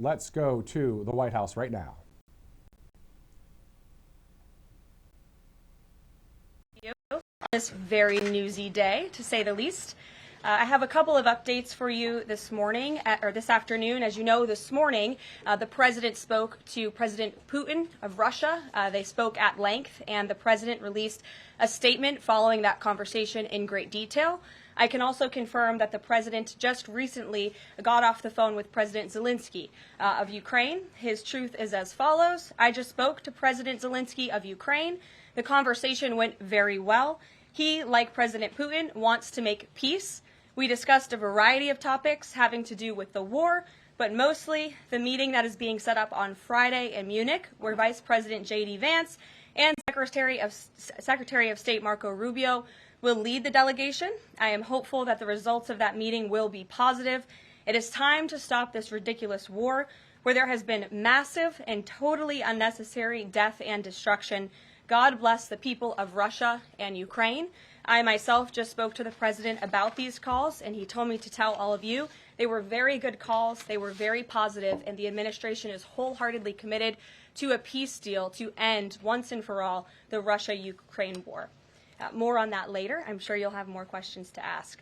let's go to the White House right now. On this very newsy day, to say the least. I have a couple of updates for you this morning, or this afternoon. As you know, this morning, the president spoke to President Putin of Russia. They spoke at length, and the president released a statement following that conversation in great detail. I can also confirm that the president just recently got off the phone with President Zelensky of Ukraine. His truth is as follows. I just spoke to President Zelensky of Ukraine. The conversation went very well. He, like President Putin, wants to make peace. We discussed a variety of topics having to do with the war, but mostly the meeting that is being set up on Friday in Munich, where Vice President J.D. Vance and Secretary of State Marco Rubio will lead the delegation. I am hopeful that the results of that meeting will be positive. It is time to stop this ridiculous war where there has been massive and totally unnecessary death and destruction. God bless the people of Russia and Ukraine. I myself just spoke to the president about these calls, and he told me to tell all of you they were very good calls, they were very positive, and the administration is wholeheartedly committed to a peace deal to end once and for all the Russia-Ukraine war. More on that later. I'm sure you'll have more questions to ask.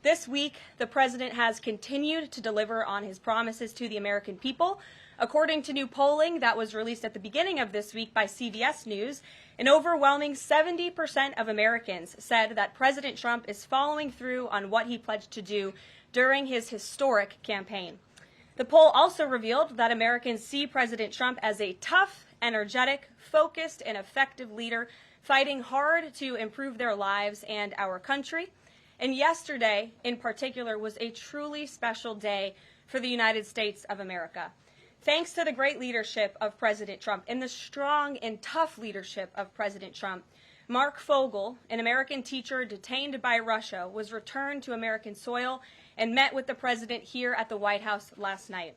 This week, the president has continued to deliver on his promises to the American people. According to new polling that was released at the beginning of this week by CBS News, an overwhelming 70% of Americans said that President Trump is following through on what he pledged to do during his historic campaign. The poll also revealed that Americans see President Trump as a tough, energetic, focused, and effective leader fighting hard to improve their lives and our country. And yesterday, in particular, was a truly special day for the United States of America. Thanks to the great leadership of President Trump and the strong and tough leadership of President Trump, Mark Fogel, an American teacher detained by Russia, was returned to American soil and met with the president here at the White House last night.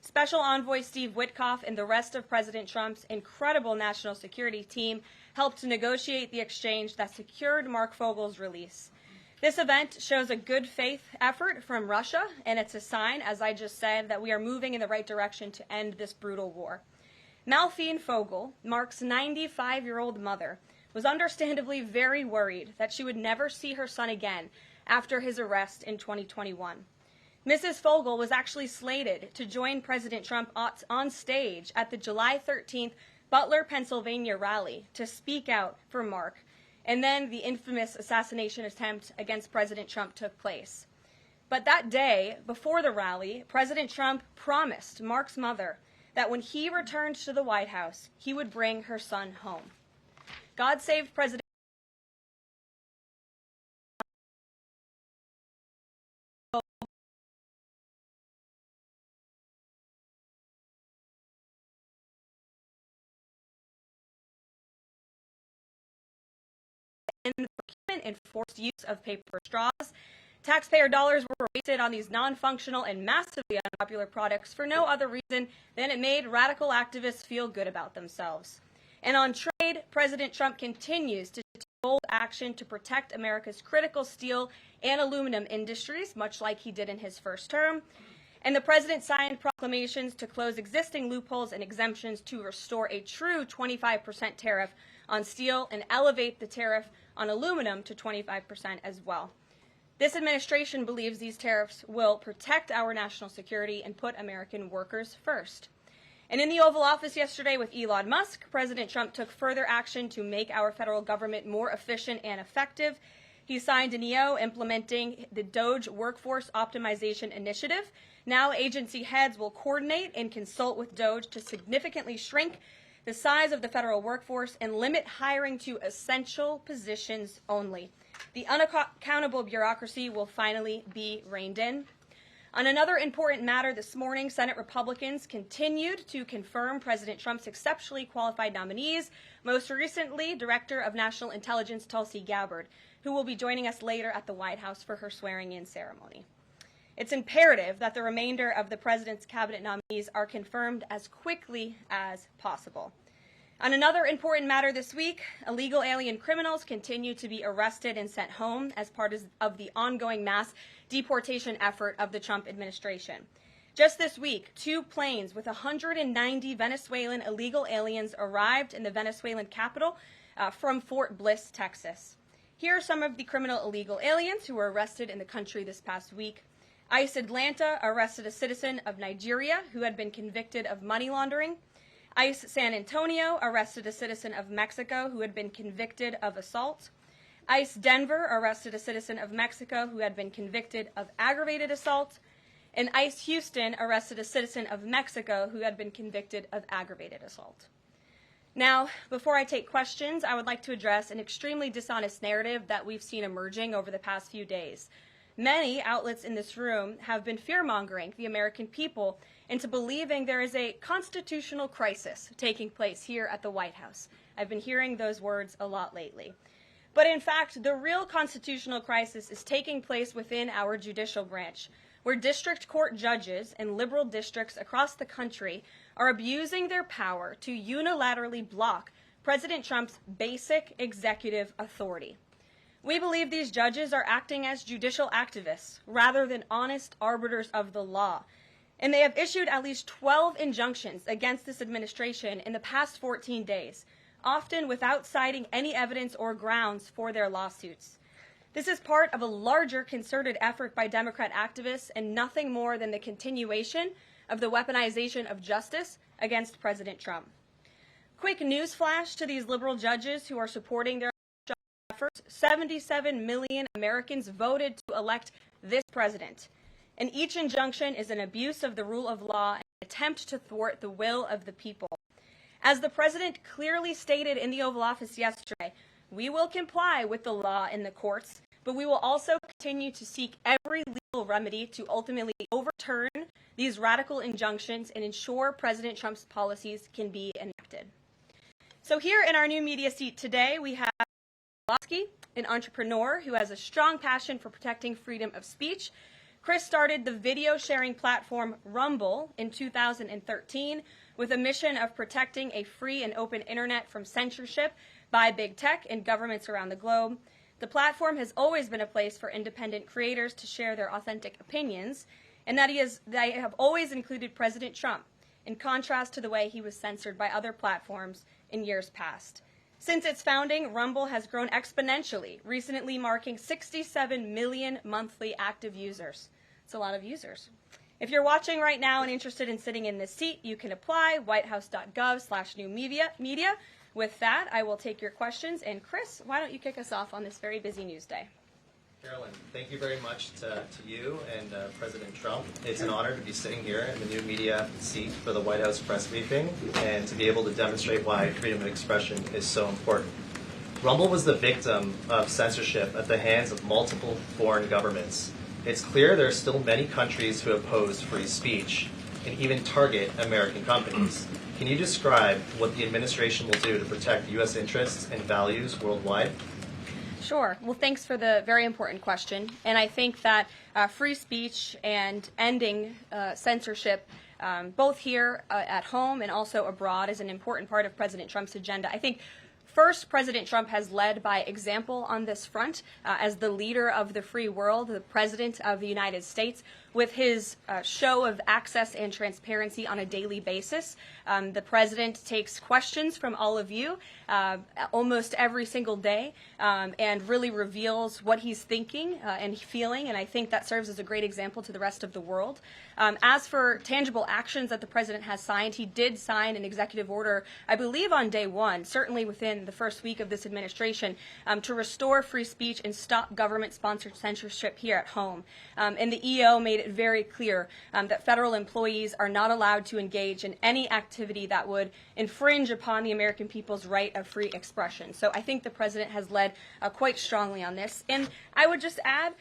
Special Envoy Steve Witkoff and the rest of President Trump's incredible national security team helped negotiate the exchange that secured Mark Fogel's release. This event shows a good faith effort from Russia, and it's a sign, as I just said, that we are moving in the right direction to end this brutal war. Malphine Fogel, Mark's 95-year-old mother, was understandably very worried that she would never see her son again after his arrest in 2021. Mrs. Fogel was actually slated to join President Trump on stage at the July 13th Butler, Pennsylvania rally to speak out for Mark. And then the infamous assassination attempt against President Trump took place. But that day, before the rally, President Trump promised Mark's mother that when he returned to the White House, he would bring her son home. God saved President and forced use of paper straws. Taxpayer dollars were wasted on these non-functional and massively unpopular products for no other reason than it made radical activists feel good about themselves. And on trade, President Trump continues to take bold action to protect America's critical steel and aluminum industries, much like he did in his first term. And the president signed proclamations to close existing loopholes and exemptions to restore a true 25% tariff on steel and elevate the tariff on aluminum to 25% as well. This administration believes these tariffs will protect our national security and put American workers first. And in the Oval Office yesterday with Elon Musk, President Trump took further action to make our federal government more efficient and effective. He signed an EO implementing the DOGE Workforce Optimization Initiative. Now agency heads will coordinate and consult with DOGE to significantly shrink the size of the federal workforce and limit hiring to essential positions only. The unaccountable bureaucracy will finally be reined in. On another important matter this morning, Senate Republicans continued to confirm President Trump's exceptionally qualified nominees, most recently Director of National Intelligence Tulsi Gabbard, who will be joining us later at the White House for her swearing-in ceremony. It's imperative that the remainder of the president's cabinet nominees are confirmed as quickly as possible. On another important matter this week, illegal alien criminals continue to be arrested and sent home as part of the ongoing mass deportation effort of the Trump administration. Just this week, 2 planes with 190 Venezuelan illegal aliens arrived in the Venezuelan capital from Fort Bliss, Texas. Here are some of the criminal illegal aliens who were arrested in the country this past week. ICE Atlanta arrested a citizen of Nigeria who had been convicted of money laundering. ICE San Antonio arrested a citizen of Mexico who had been convicted of assault. ICE Denver arrested a citizen of Mexico who had been convicted of aggravated assault. And ICE Houston arrested a citizen of Mexico who had been convicted of aggravated assault. Now, before I take questions, I would like to address an extremely dishonest narrative that we've seen emerging over the past few days. Many outlets in this room have been fear-mongering the American people into believing there is a constitutional crisis taking place here at the White House. I've been hearing those words a lot lately. But in fact, the real constitutional crisis is taking place within our judicial branch, where district court judges in liberal districts across the country are abusing their power to unilaterally block President Trump's basic executive authority. We believe these judges are acting as judicial activists rather than honest arbiters of the law. And they have issued at least 12 injunctions against this administration in the past 14 days, often without citing any evidence or grounds for their lawsuits. This is part of a larger concerted effort by Democrat activists and nothing more than the continuation of the weaponization of justice against President Trump. Quick news flash to these liberal judges who are supporting their efforts: 77 million Americans voted to elect this president, and each injunction is an abuse of the rule of law and an attempt to thwart the will of the people. As the president clearly stated in the Oval Office yesterday, we will comply with the law in the courts, but we will also continue to seek every legal remedy to ultimately overturn these radical injunctions and ensure President Trump's policies can be enacted. So here in our new media seat today, we have an entrepreneur who has a strong passion for protecting freedom of speech. Chris started the video sharing platform Rumble in 2013 with a mission of protecting a free and open internet from censorship by big tech and governments around the globe. The platform has always been a place for independent creators to share their authentic opinions, and they have always included President Trump, in contrast to the way he was censored by other platforms in years past. Since its founding, Rumble has grown exponentially, recently marking 67 million monthly active users. It's a lot of users. If you're watching right now and interested in sitting in this seat, you can apply, whitehouse.gov/new-media. With that, I will take your questions. And Chris, why don't you kick us off on this very busy news day? Karoline, thank you very much to you and President Trump. It's an honor to be sitting here in the new media seat for the White House press briefing and to be able to demonstrate why freedom of expression is so important. Rumble was the victim of censorship at the hands of multiple foreign governments. It's clear there are still many countries who oppose free speech and even target American companies. Can you describe what the administration will do to protect U.S. interests and values worldwide? Sure. Well, thanks for the very important question. And I think that free speech and ending censorship, both here at home and also abroad, is an important part of President Trump's agenda. I think first, President Trump has led by example on this front as the leader of the free world, the President of the United States, with his show of access and transparency on a daily basis. The President takes questions from all of you almost every single day and really reveals what he's thinking and feeling, and I think that serves as a great example to the rest of the world. As for tangible actions that the President has signed, he did sign an executive order, I believe on day one, certainly within the first week of this administration, to restore free speech and stop government-sponsored censorship here at home. And the EO made it very clear that federal employees are not allowed to engage in any activity that would infringe upon the American people's right of free expression. So I think the President has led quite strongly on this. And I would just add,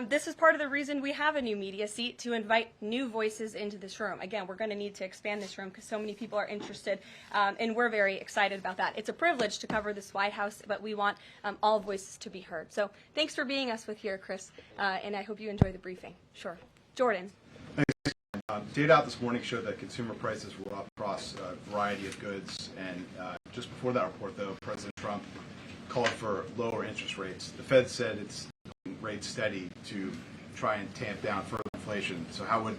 this is part of the reason we have a new media seat, to invite new voices into this room. Again, we're going to need to expand this room because so many people are interested, and we're very excited about that. It's a privilege to cover this White House, but we want all voices to be heard. So thanks for being us with here, Chris, and I hope you enjoy the briefing. Sure. Jordan. Thanks. Data out this morning showed that consumer prices were up across a variety of goods, and just before that report, though, President Trump called for lower interest rates. The Fed said it's holding rates steady to try and tamp down further inflation. So how would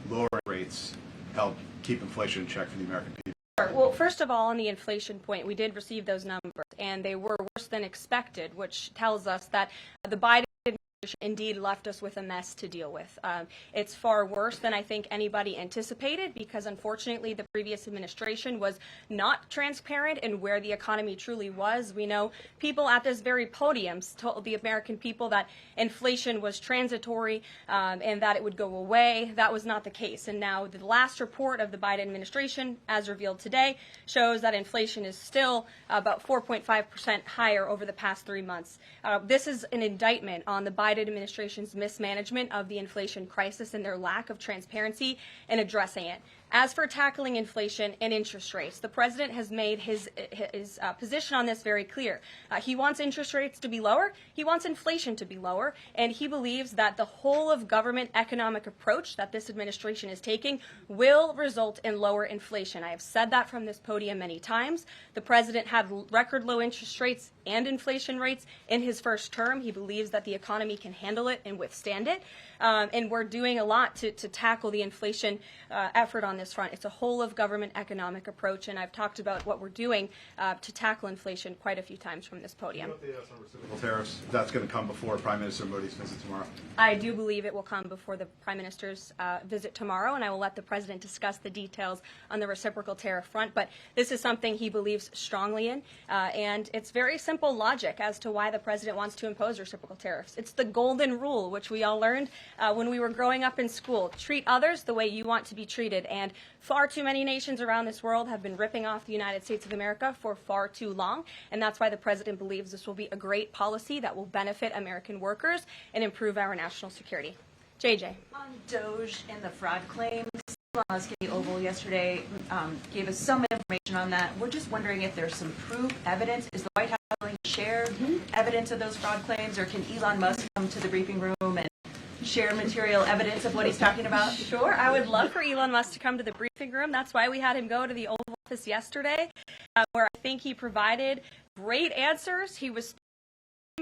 lowering rates help keep inflation in check for the American people? Well, first of all, on the inflation point, we did receive those numbers, and they were worse than expected, which tells us that the Biden administration indeed left us with a mess to deal with. It's far worse than I think anybody anticipated, because unfortunately the previous administration was not transparent in where the economy truly was. We know people at this very podium told the American people that inflation was transitory and that it would go away. That was not the case. And now the last report of the Biden administration, as revealed today, shows that inflation is still about 4.5% higher over the past 3 months. This is an indictment on the Biden administration's mismanagement of the inflation crisis and their lack of transparency in addressing it. As for tackling inflation and interest rates, the president has made his position on this very clear. He wants interest rates to be lower, he wants inflation to be lower, and he believes that the whole of government economic approach that this administration is taking will result in lower inflation. I have said that from this podium many times. The president had record low interest rates and inflation rates in his first term. He believes that the economy can handle it and withstand it. And we're doing a lot to tackle the inflation effort on this front. It's a whole of government economic approach, and I've talked about what we're doing to tackle inflation quite a few times from this podium. The reciprocal tariffs, that's going to come before Prime Minister Modi's visit tomorrow? I do believe it will come before the Prime Minister's visit tomorrow, and I will let the President discuss the details on the reciprocal tariff front. But this is something he believes strongly in, and it's very simple logic as to why the President wants to impose reciprocal tariffs. It's the golden rule, which we all learned when we were growing up in school. Treat others the way you want to be treated. And far too many nations around this world have been ripping off the United States of America for far too long. And that's why the president believes this will be a great policy that will benefit American workers and improve our national security. JJ. On Doge and the fraud claims, Elon Musk in the Oval yesterday gave us some information on that. We're just wondering if there's some proof, evidence. Is the White House willing to share evidence of those fraud claims, or can Elon Musk come to the briefing room and share material evidence of what he's talking about? Sure. I would love for Elon Musk to come to the briefing room. That's why we had him go to the Oval Office yesterday, where I think he provided great answers. He was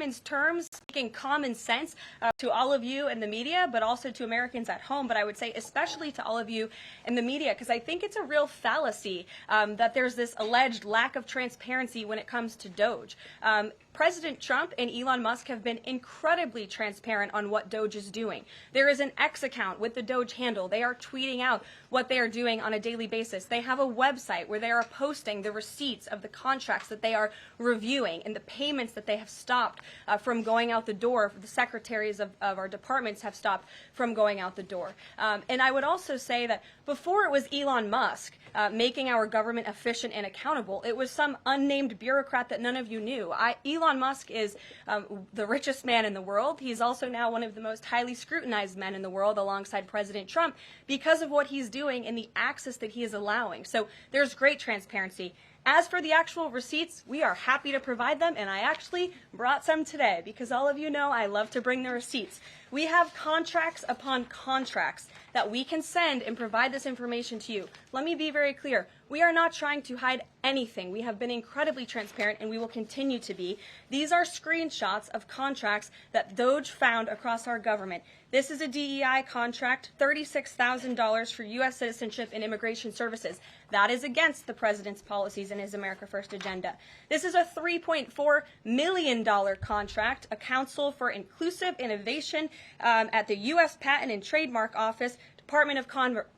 in terms, speaking common sense to all of you in the media, but also to Americans at home. But I would say especially to all of you in the media, because I think it's a real fallacy that there's this alleged lack of transparency when it comes to Doge. President Trump and Elon Musk have been incredibly transparent on what Doge is doing. There is an X account with the Doge handle. They are tweeting out what they are doing on a daily basis. They have a website where they are posting the receipts of the contracts that they are reviewing and the payments that they have stopped from going out the door. The secretaries of our departments have stopped from going out the door. And I would also say that before it was Elon Musk making our government efficient and accountable, it was some unnamed bureaucrat that none of you knew. Elon Musk is the richest man in the world. He's also now one of the most highly scrutinized men in the world alongside President Trump because of what he's doing and the access that he is allowing. So there's great transparency. As for the actual receipts, we are happy to provide them, and I actually brought some today because all of you know I love to bring the receipts. We have contracts upon contracts that we can send and provide this information to you. Let me be very clear. We are not trying to hide anything. We have been incredibly transparent, and we will continue to be. These are screenshots of contracts that Doge found across our government. This is a DEI contract, $36,000 for U.S. citizenship and immigration services. That is against the president's policies and his America First agenda. This is a $3.4 million contract, a Council for Inclusive Innovation at the U.S. Patent and Trademark Office, Department of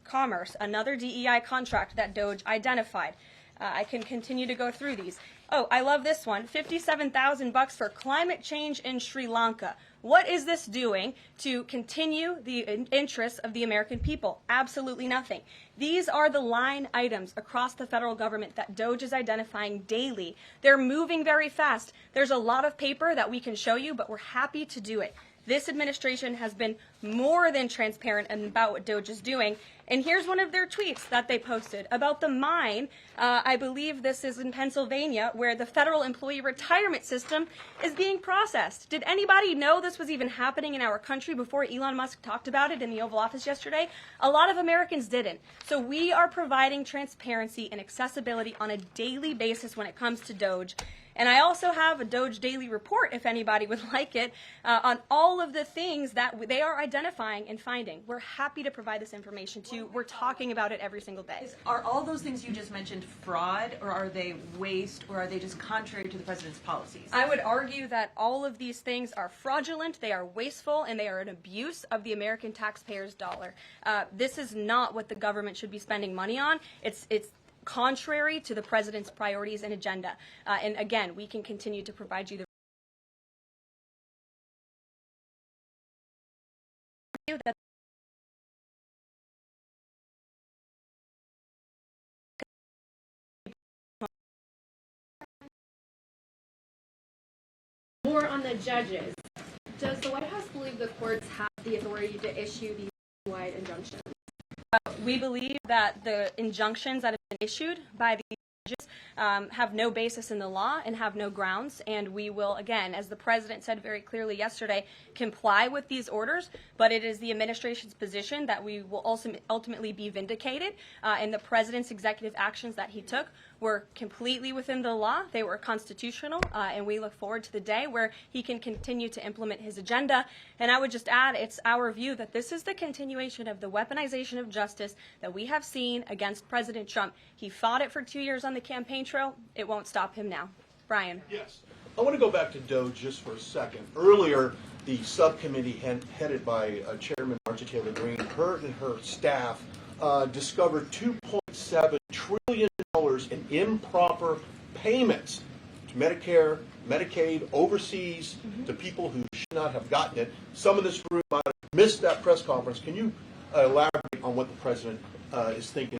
Commerce, another DEI contract that Doge identified. I can continue to go through these. Oh, I love this one, $57,000 for climate change in Sri Lanka. What is this doing to continue the interests of the American people? Absolutely nothing. These are the line items across the federal government that Doge is identifying daily. They're moving very fast. There's a lot of paper that we can show you, but we're happy to do it. This administration has been more than transparent about what Doge is doing. And here's one of their tweets that they posted about the mine. I believe this is in Pennsylvania, where the federal employee retirement system is being processed. Did anybody know this was even happening in our country before Elon Musk talked about it in the Oval Office yesterday? A lot of Americans didn't. So we are providing transparency and accessibility on a daily basis when it comes to Doge. And I also have a Doge Daily report, if anybody would like it, on all of the things that they are identifying and finding. We're happy to provide this information to you. We're talking about it every single day. Are all those things you just mentioned fraud, or are they waste, or are they just contrary to the president's policies? I would argue that all of these things are fraudulent, they are wasteful, and they are an abuse of the American taxpayer's dollar. This is not what the government should be spending money on. It's contrary to the president's priorities and agenda. And again, we can continue to provide you the that More on the judges. Does the White House believe the courts have the authority to issue these wide injunctions? we believe that the injunctions that have been issued by the judges have no basis in the law and have no grounds, and we will, again, as the president said very clearly yesterday, comply with these orders, but it is the administration's position that we will also ultimately be vindicated, and the president's executive actions that he took were completely within the law. They were constitutional, and we look forward to the day where he can continue to implement his agenda. And I would just add, it's our view that this is the continuation of the weaponization of justice that we have seen against President Trump. He fought it for 2 years on the campaign trail. It won't stop him now. Brian. Yes. I want to go back to Doge just for a second. Earlier, the subcommittee headed by Chairman Marjorie Taylor Greene, her and her staff discovered $2.7 trillion in improper payments to Medicare, Medicaid, overseas, to people who should not have gotten it. Some of this room might have missed that press conference. Can you elaborate on what the president is thinking?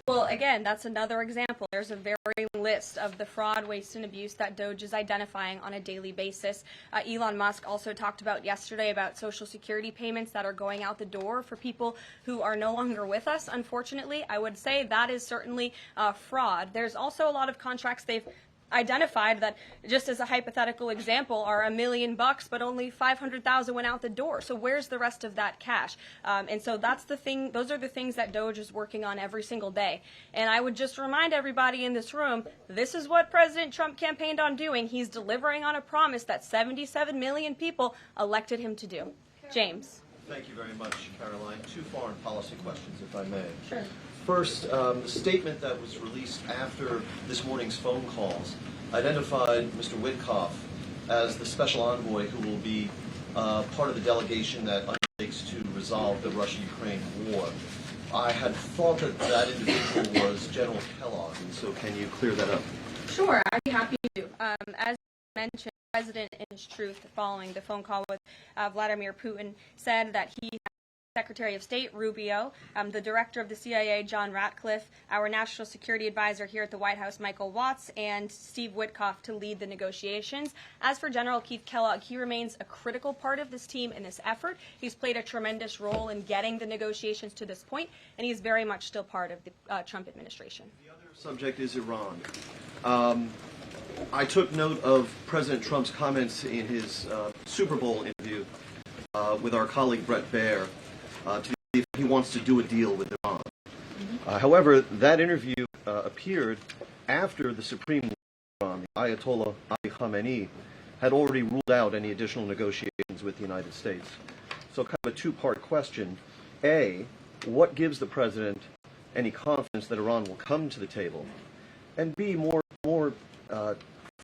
Well, again, that's another example. There's a very long list of the fraud, waste, and abuse that Doge is identifying on a daily basis. Elon Musk also talked about yesterday about Social Security payments that are going out the door for people who are no longer with us, unfortunately. I would say that is certainly fraud. There's also a lot of contracts they've identified that, just as a hypothetical example, are $1 million, but only 500,000 went out the door. So where's the rest of that cash? And so that's the thing. Those are the things that Doge is working on every single day. And I would just remind everybody in this room, this is what President Trump campaigned on doing. He's delivering on a promise that 77 million people elected him to do. James. Thank you very much, Karoline. Two foreign policy questions, if I may. Sure. First, the statement that was released after this morning's phone calls identified Mr. Witkoff as the special envoy who will be part of the delegation that undertakes to resolve the Russia-Ukraine war. I had thought that that individual was General Kellogg, and so can you clear that up? Sure, I'd be happy to. As mentioned, the President, in his truth, following the phone call with Vladimir Putin, said that he had Secretary of State Rubio, the Director of the CIA, John Ratcliffe, our National Security Advisor here at the White House, Michael Watts, and Steve Witkoff to lead the negotiations. As for General Keith Kellogg, he remains a critical part of this team in this effort. He's played a tremendous role in getting the negotiations to this point, and he's very much still part of the Trump administration. The other subject is Iran. I took note of President Trump's comments in his Super Bowl interview with our colleague Brett Baer to see if he wants to do a deal with Iran. However, that interview appeared after the Supreme Leader of Iran, the Ayatollah Ali Khamenei, had already ruled out any additional negotiations with the United States. So kind of a two-part question. A, what gives the president any confidence that Iran will come to the table? And B, more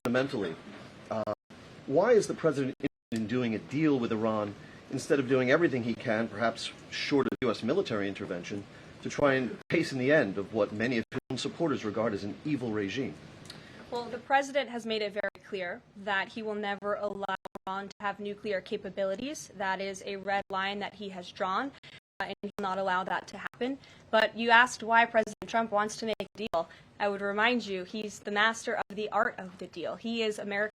fundamentally, why is the president interested in doing a deal with Iran instead of doing everything he can, perhaps short of U.S. military intervention, to try and hasten the end of what many of his own supporters regard as an evil regime? Well, the president has made it very clear that he will never allow Iran to have nuclear capabilities. That is a red line that he has drawn, and he will not allow that to happen. But you asked why President Trump wants to make a deal. I would remind you, he's the master of the art of the deal. He is America's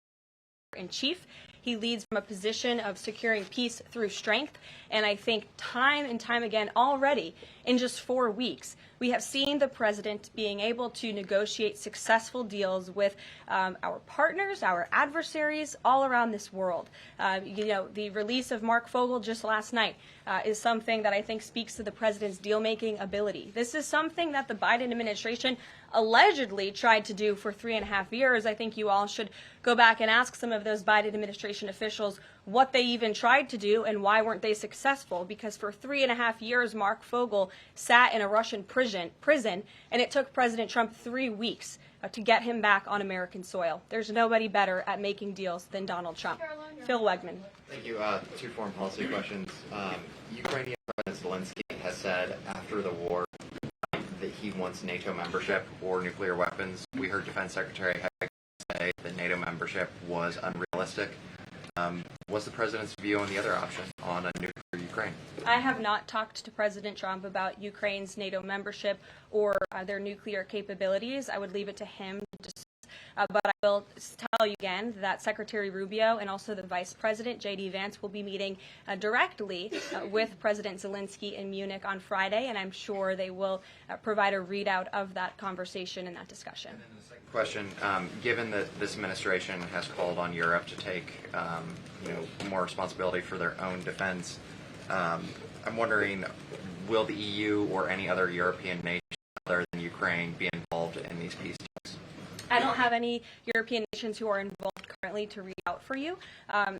in-chief. He leads from a position of securing peace through strength. And I think time and time again already, in just 4 weeks, We have seen the president being able to negotiate successful deals with our partners, our adversaries all around this world. The release of Mark Fogel just last night is something that I think speaks to the president's deal-making ability. This is something that the Biden administration allegedly tried to do for 3.5 years. I think you all should go back and ask some of those Biden administration officials what they even tried to do and why weren't they successful, because for 3.5 years Mark Fogel sat in a Russian prison and it took President Trump 3 weeks to get him back on American soil. There's nobody better at making deals than Donald Trump. Phil Wegman. Thank you. 2 foreign policy questions. Ukrainian President Zelensky has said after the war that he wants NATO membership or nuclear weapons. We heard Defense Secretary Hegg say that NATO membership was unrealistic. What's the president's view on the other option, on a nuclear Ukraine? I have not talked to President Trump about Ukraine's NATO membership or their nuclear capabilities. I would leave it to him to discuss. But I will tell you again that Secretary Rubio and also the Vice President, J.D. Vance, will be meeting directly with President Zelensky in Munich on Friday, and I'm sure they will provide a readout of that conversation and that discussion. And then the second question, given that this administration has called on Europe to take more responsibility for their own defense, I'm wondering, will the EU or any other European nation other than Ukraine be involved in these peace talks? I don't have any European nations who are involved currently to read out for you.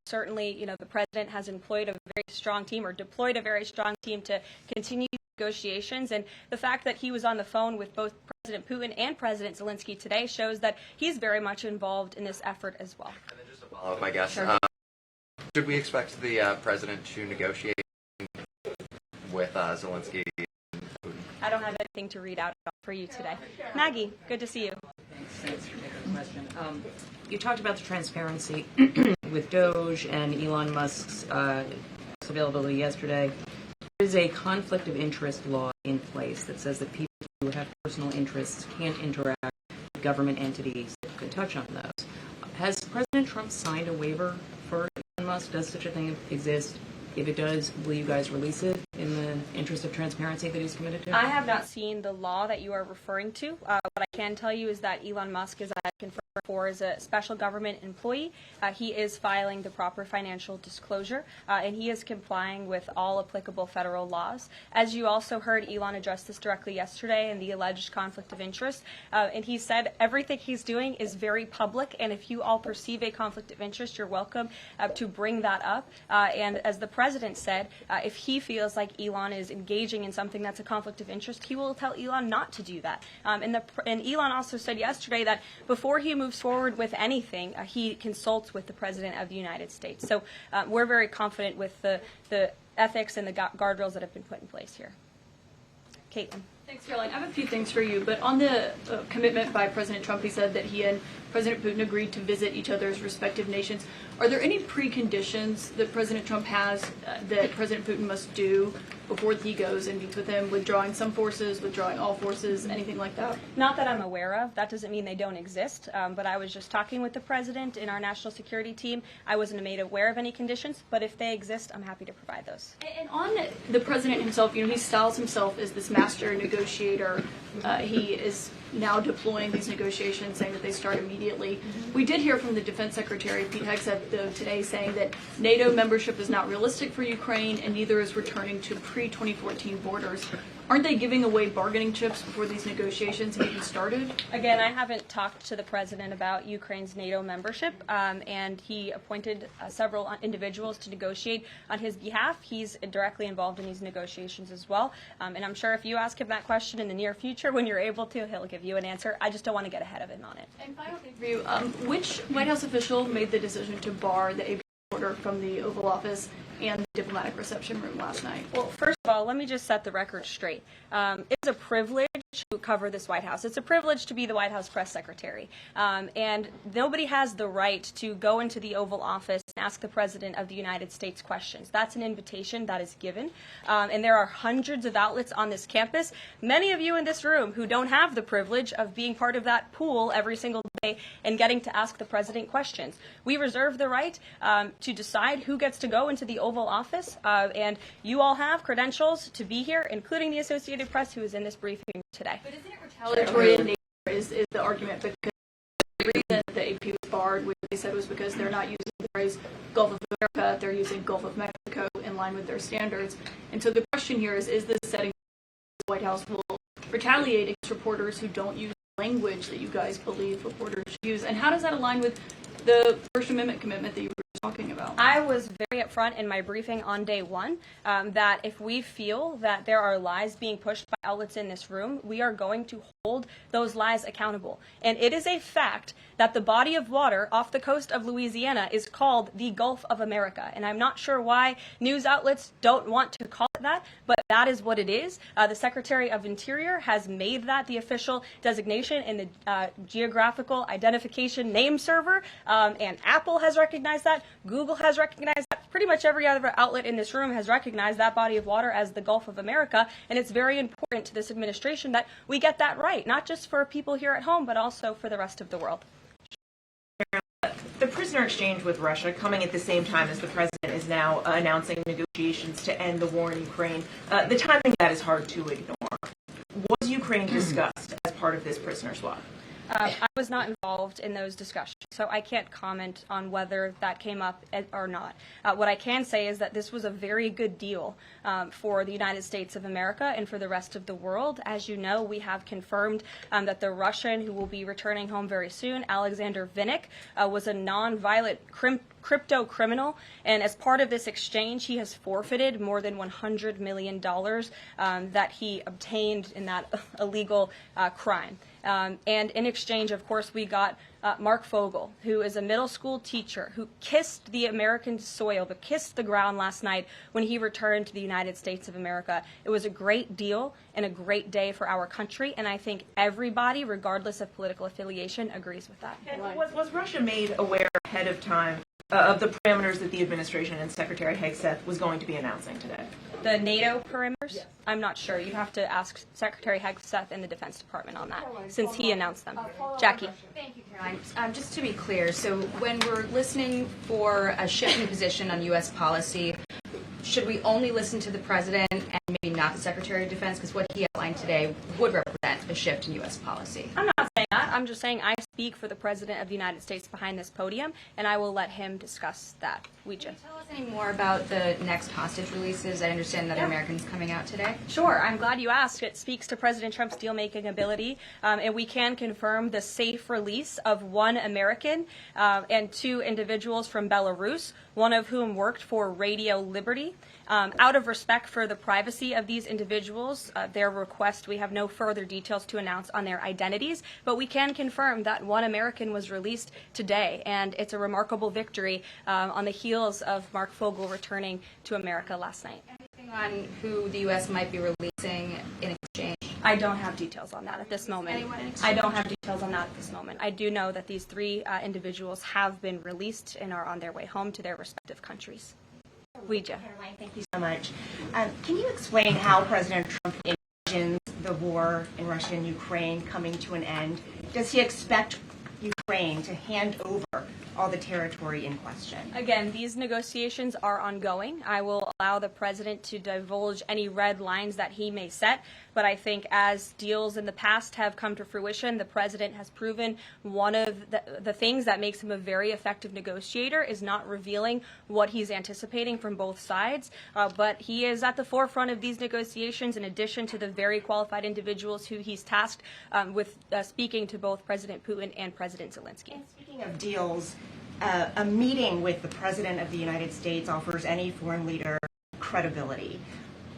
Certainly, the president has employed a very strong team or deployed a very strong team to continue negotiations. And the fact that he was on the phone with both President Putin and President Zelensky today shows that he's very much involved in this effort as well. And then just a follow-up, I guess. Sure. Should we expect the president to negotiate with Zelensky and Putin? I don't have anything to read out for you today. Maggie, good to see you. Thanks for taking the question. You talked about the transparency with Doge and Elon Musk's availability yesterday. There is a conflict of interest law in place that says that people who have personal interests can't interact with government entities that could touch on those. Has President Trump signed a waiver for Elon Musk? Does such a thing exist? If it does, will you guys release it in the interest of transparency that he's committed to? I have not seen the law that you are referring to. What I can tell you is that Elon Musk, as I confirmed before, is a special government employee. He is filing the proper financial disclosure, and he is complying with all applicable federal laws. As you also heard, Elon address this directly yesterday in the alleged conflict of interest, and he said everything he's doing is very public, and if you all perceive a conflict of interest, you're welcome to bring that up. And as the president said, if he feels like Elon is engaging in something that's a conflict of interest, he will tell Elon not to do that. And Elon also said yesterday that before he moves forward with anything, he consults with the President of the United States. So we're very confident with the ethics and the guardrails that have been put in place here. Caitlin. Thanks, Karoline. I have a few things for you, but on the commitment by President Trump, he said that he and President Putin agreed to visit each other's respective nations. Are there any preconditions that President Trump has that President Putin must do before he goes and meets with him, withdrawing some forces, withdrawing all forces, anything like that? Not that I'm aware of. That doesn't mean they don't exist, but I was just talking with the president in our national security team. I wasn't made aware of any conditions, but if they exist, I'm happy to provide those. And on the president himself, he styles himself as this master negotiator. He is now deploying these negotiations, saying that they start immediately. We did hear from the Defense Secretary, Pete Hegseth, today, saying that NATO membership is not realistic for Ukraine, and neither is returning to pre-2014 borders. Aren't they giving away bargaining chips before these negotiations have even started? Again, I haven't talked to the president about Ukraine's NATO membership, and he appointed several individuals to negotiate on his behalf. He's directly involved in these negotiations as well, and I'm sure if you ask him that question in the near future, when you're able to, he'll give you an answer. I just don't want to get ahead of him on it. And final thing for you, which White House official made the decision to bar the AB order from the Oval Office and the diplomatic reception room last night? Well, first of all, let me just set the record straight. It's a privilege to cover this White House. It's a privilege to be the White House press secretary. And nobody has the right to go into the Oval Office and ask the President of the United States questions. That's an invitation that is given. And there are hundreds of outlets on this campus, many of you in this room who don't have the privilege of being part of that pool every single day and getting to ask the President questions. We reserve the right to decide who gets to go into the Oval Office, and you all have credentials officials to be here, including the Associated Press, who is in this briefing today. But isn't it retaliatory in nature is the argument, because the reason the AP was barred, which they said was because they're not using the phrase Gulf of America, they're using Gulf of Mexico in line with their standards. And so the question here is this setting the White House will retaliate against reporters who don't use language that you guys believe reporters should use? And how does that align with the First Amendment commitment that you were talking about? I was very upfront in my briefing on day one that if we feel that there are lies being pushed by outlets in this room, we are going to hold those lies accountable. And it is a fact that the body of water off the coast of Louisiana is called the Gulf of America. And I'm not sure why news outlets don't want to call it that, but that is what it is. The Secretary of Interior has made that the official designation in the Geographical Identification Name Server, and Apple has recognized that. Google has recognized that. Pretty much every other outlet in this room has recognized that body of water as the Gulf of America, and it's very important to this administration that we get that right, not just for people here at home, but also for the rest of the world. The prisoner exchange with Russia coming at the same time as the president is now announcing negotiations to end the war in Ukraine. The timing of that is hard to ignore. Was Ukraine discussed as part of this prisoner swap? I was not involved in those discussions, so I can't comment on whether that came up or not. What I can say is that this was a very good deal for the United States of America and for the rest of the world. As you know, we have confirmed that the Russian who will be returning home very soon, Alexander Vinnik, was a non-violent crypto criminal, and as part of this exchange, he has forfeited more than $100 million that he obtained in that illegal crime. And in exchange, of course, we got Mark Fogel, who is a middle school teacher who kissed the American soil, but kissed the ground last night when he returned to the United States of America. It was a great deal and a great day for our country, and I think everybody, regardless of political affiliation, agrees with that. And was Russia made aware ahead of time of the parameters that the administration and Secretary Hegseth was going to be announcing today? The NATO perimeters? Yes. I'm not sure. You'd have to ask Secretary Hegseth in the Defense Department on that, since he announced them. Jackie. Thank you, Caroline. Just to be clear, so when we're listening for a shift in position on U.S. policy, should we only listen to the President and maybe not the Secretary of Defense? Because what he outlined today would represent a shift in U.S. policy. I'm not saying that. I'm just saying I speak for the President of the United States behind this podium, and I will let him discuss that. Can you tell us any more about the next hostage releases? I understand that Americans coming out today. Sure. I'm glad you asked. It speaks to President Trump's deal-making ability, and we can confirm the safe release of one American and two individuals from Belarus, one of whom worked for Radio Liberty. Out of respect for the privacy of these individuals, their request, we have no further details to announce on their identities, but we can confirm that one American was released today, and it's a remarkable victory on the heels of Mark Fogel returning to America last night. Anything on who the U.S. might be releasing in exchange? I don't have details on that at this moment. I don't have details on that at this moment. I do know that these three individuals have been released and are on their way home to their respective countries. Caroline, thank you so much. Can you explain how President Trump envisions the war in Russia and Ukraine coming to an end? Does he expect Ukraine to hand over all the territory in question? Again, these negotiations are ongoing. I will allow the president to divulge any red lines that he may set, but I think as deals in the past have come to fruition, the president has proven one of the things that makes him a very effective negotiator is not revealing what he's anticipating from both sides, but he is at the forefront of these negotiations in addition to the very qualified individuals who he's tasked with speaking to both President Putin and President Zelensky. And speaking of deals, a meeting with the President of the United States offers any foreign leader credibility.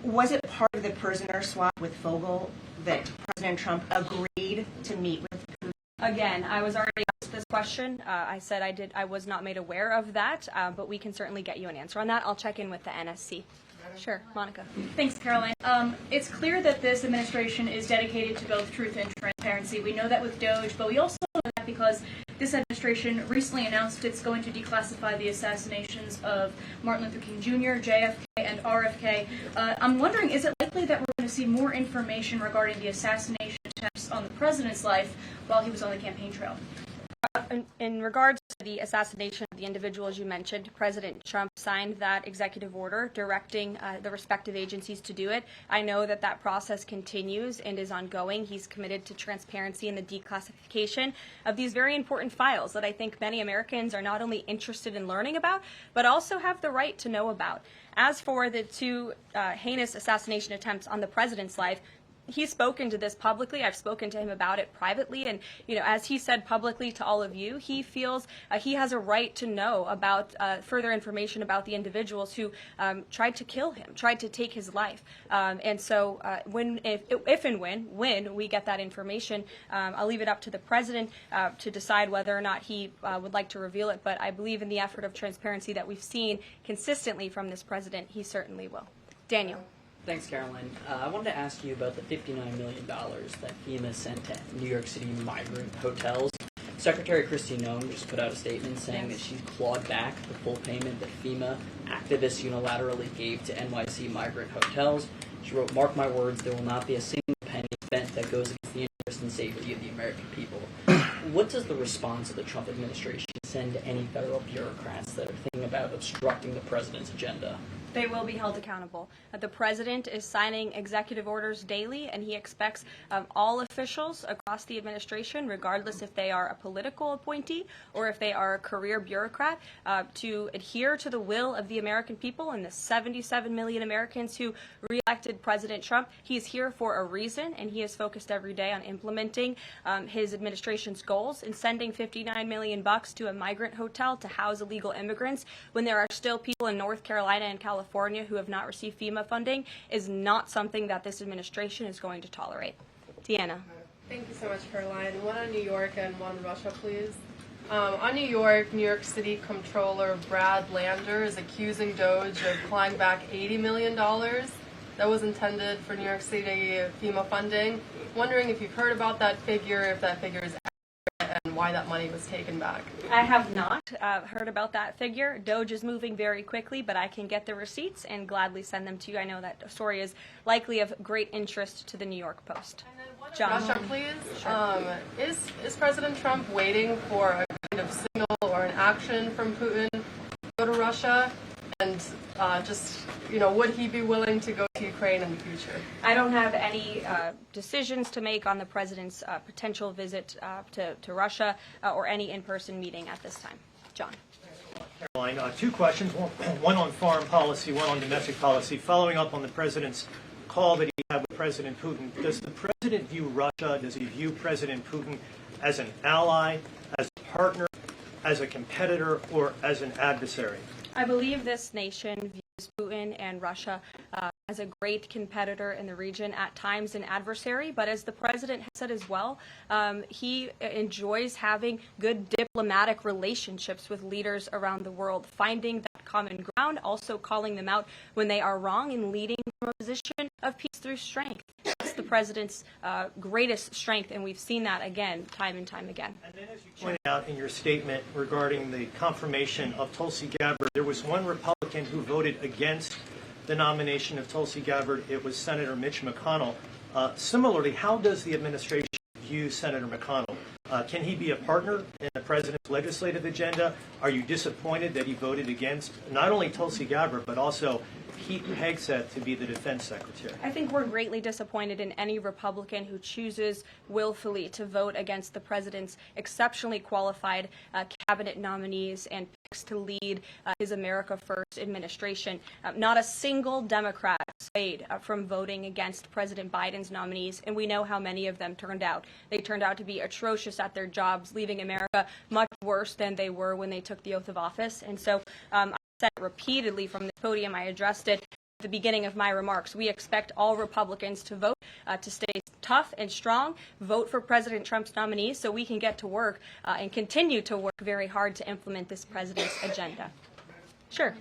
Was it part of the prisoner swap with Fogel that President Trump agreed to meet with Putin? Again, I was already asked this question. I said I was not made aware of that, but we can certainly get you an answer on that. I'll check in with the NSC. Sure, Monica. Thanks, Caroline. It's clear that this administration is dedicated to both truth and transparency. We know that with Doge, but we also know that because this administration recently announced it's going to declassify the assassinations of Martin Luther King Jr., JFK, and RFK. I'm wondering, is it likely that we're going to see more information regarding the assassination attempts on the president's life while he was on the campaign trail? In regards to the assassination of the individual, as you mentioned, President Trump signed that executive order directing the respective agencies to do it. I know that that process continues and is ongoing. He's committed to transparency and the declassification of these very important files that I think many Americans are not only interested in learning about, but also have the right to know about. As for the two heinous assassination attempts on the president's life, he's spoken to this publicly. I've spoken to him about it privately. And, as he said publicly to all of you, he feels he has a right to know about further information about the individuals who tried to kill him, tried to take his life. And so if and when we get that information, I'll leave it up to the president to decide whether or not he would like to reveal it. But I believe in the effort of transparency that we've seen consistently from this president, he certainly will. Daniel. Thanks, Caroline. I wanted to ask you about the $59 million that FEMA sent to New York City migrant hotels. Secretary Kristi Noem just put out a statement saying that she's clawed back the full payment that FEMA activists unilaterally gave to NYC migrant hotels. She wrote, "Mark my words, there will not be a single penny spent that goes against the interest and safety of the American people." What does the response of the Trump administration send to any federal bureaucrats that are thinking about obstructing the president's agenda? They will be held accountable. The president is signing executive orders daily, and he expects all officials across the administration, regardless if they are a political appointee or if they are a career bureaucrat, to adhere to the will of the American people and the 77 million Americans who re-elected President Trump. He is here for a reason, and he is focused every day on implementing his administration's goals and sending $59 million to a migrant hotel to house illegal immigrants when there are still people in North Carolina and California who have not received FEMA funding is not something that this administration is going to tolerate. Deanna. Thank you so much, Karoline. One on New York and one on Russia, please. On New York City Comptroller Brad Lander is accusing DOGE of clawing back $80 million that was intended for New York City FEMA funding. Wondering if you've heard about that figure, if that figure is and why that money was taken back. I have not heard about that figure. DOGE is moving very quickly, but I can get the receipts and gladly send them to you. I know that story is likely of great interest to the New York Post. And then one John. Russia, please. Sure. Is President Trump waiting for a kind of signal or an action from Putin to go to Russia? And would he be willing to go to Ukraine in the future? I don't have any decisions to make on the president's potential visit to Russia or any in-person meeting at this time. John. Caroline, two questions, one on foreign policy, one on domestic policy. Following up on the president's call that he had with President Putin, does the president view Russia, does he view President Putin as an ally, as a partner, as a competitor, or as an adversary? I believe this nation views Putin and Russia as a great competitor in the region, at times an adversary, but as the president has said as well, he enjoys having good diplomatic relationships with leaders around the world, finding that common ground, also calling them out when they are wrong and leading from a position of peace through strength. That's the president's greatest strength, and we've seen that again, time and time again. And then as you pointed out in your statement regarding the confirmation of Tulsi Gabbard, there was one Republican who voted against the nomination of Tulsi Gabbard. It was Senator Mitch McConnell. Similarly, how does the administration view Senator McConnell? Can he be a partner in the president's legislative agenda? Are you disappointed that he voted against not only Tulsi Gabbard, but also Pete Hegseth to be the defense secretary? I think we're greatly disappointed in any Republican who chooses willfully to vote against the president's exceptionally qualified cabinet nominees and picks to lead his America First administration. Not a single Democrat swayed from voting against President Biden's nominees, and we know how many of them turned out. They turned out to be atrocious at their jobs, leaving America much worse than they were when they took the oath of office. And so I said repeatedly from the podium, I addressed it at the beginning of my remarks. We expect all Republicans to vote, to stay tough and strong, vote for President Trump's nominees so we can get to work and continue to work very hard to implement this president's agenda. Sure.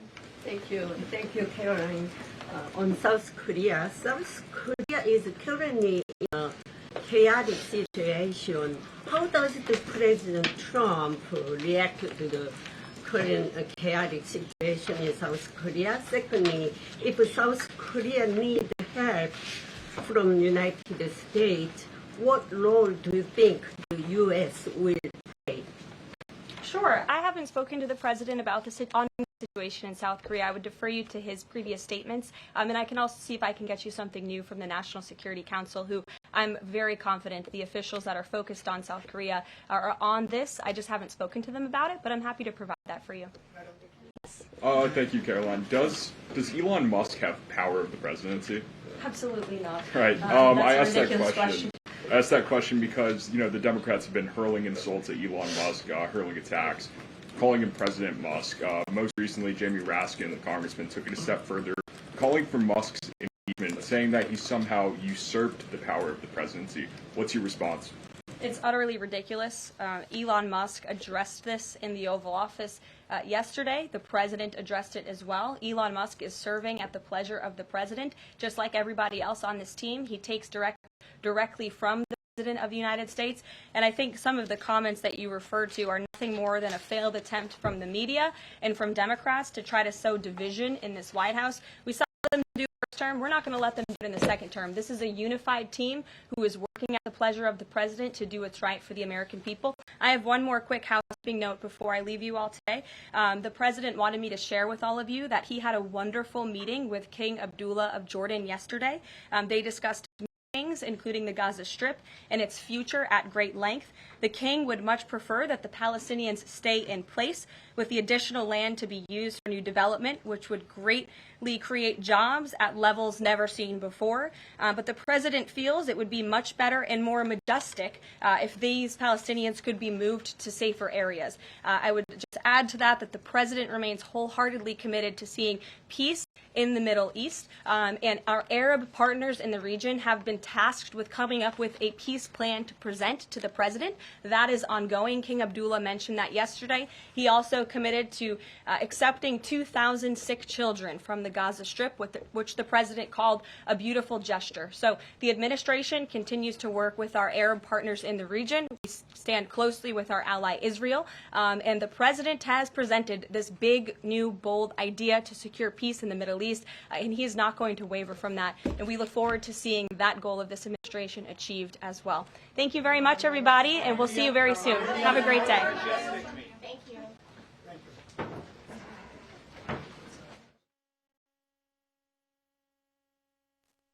Thank you, Caroline. On South Korea is currently in a chaotic situation. How does the President Trump react to the current chaotic situation in South Korea? Secondly, if South Korea needs help from the United States, what role do you think the U.S. will play? Sure. I haven't spoken to the president about the ongoing situation in South Korea. I would defer you to his previous statements, and I can also see if I can get you something new from the National Security Council, who I'm very confident the officials that are focused on South Korea are on this. I just haven't spoken to them about it, but I'm happy to provide that for you. Thank you, Caroline. Does Elon Musk have power of the presidency? Absolutely not. Right. I asked that question. I asked that question because, the Democrats have been hurling insults at Elon Musk, hurling attacks, calling him President Musk. Most recently, Jamie Raskin, the congressman, took it a step further, calling for Musk's impeachment, saying that he somehow usurped the power of the presidency. What's your response? It's utterly ridiculous. Elon Musk addressed this in the Oval Office yesterday. The president addressed it as well. Elon Musk is serving at the pleasure of the president, just like everybody else on this team. He takes directly from the President of the United States. And I think some of the comments that you referred to are nothing more than a failed attempt from the media and from Democrats to try to sow division in this White House. We saw them do first term. We're not going to let them do it in the second term. This is a unified team who is working at the pleasure of the president to do what's right for the American people. I have one more quick housekeeping note before I leave you all today. The president wanted me to share with all of you that he had a wonderful meeting with King Abdullah of Jordan yesterday. They discussed things, including the Gaza Strip and its future at great length. The king would much prefer that the Palestinians stay in place, with the additional land to be used for new development, which would greatly create jobs at levels never seen before. But the president feels it would be much better and more majestic if these Palestinians could be moved to safer areas. I would just add to that the president remains wholeheartedly committed to seeing peace in the Middle East, and our Arab partners in the region have been tasked with coming up with a peace plan to present to the president. That is ongoing. King Abdullah mentioned that yesterday. He also committed to accepting 2,000 sick children from the Gaza Strip, which the president called a beautiful gesture. So the administration continues to work with our Arab partners in the region. We stand closely with our ally Israel, and the president has presented this big, new, bold idea to secure peace in the Middle East, and he is not going to waver from that. And we look forward to seeing that goal of this administration achieved as well. Thank you very much, everybody, and we'll see you very soon. Have a great day.